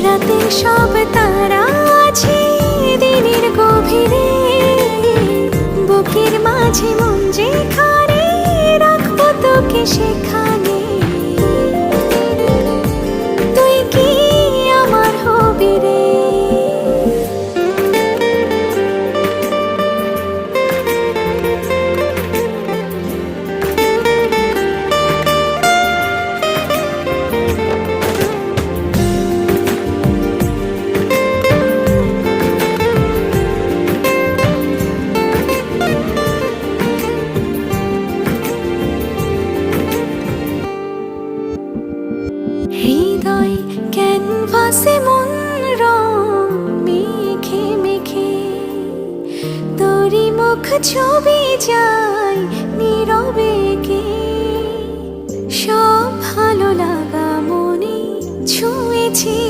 রাতের সব তারা আছে দিনের গভীরে, বুকের মাঝে মন যেখানে রাখবো তোকে সেখানে। তুই কি আমার হবি রে? হৃদয় ক্যানভাসে মন রং মেখে মেখে, তোরই মুখ ছবি যায় নীরবে কে। সব ভালো লাগা মনে ছুঁয়েছি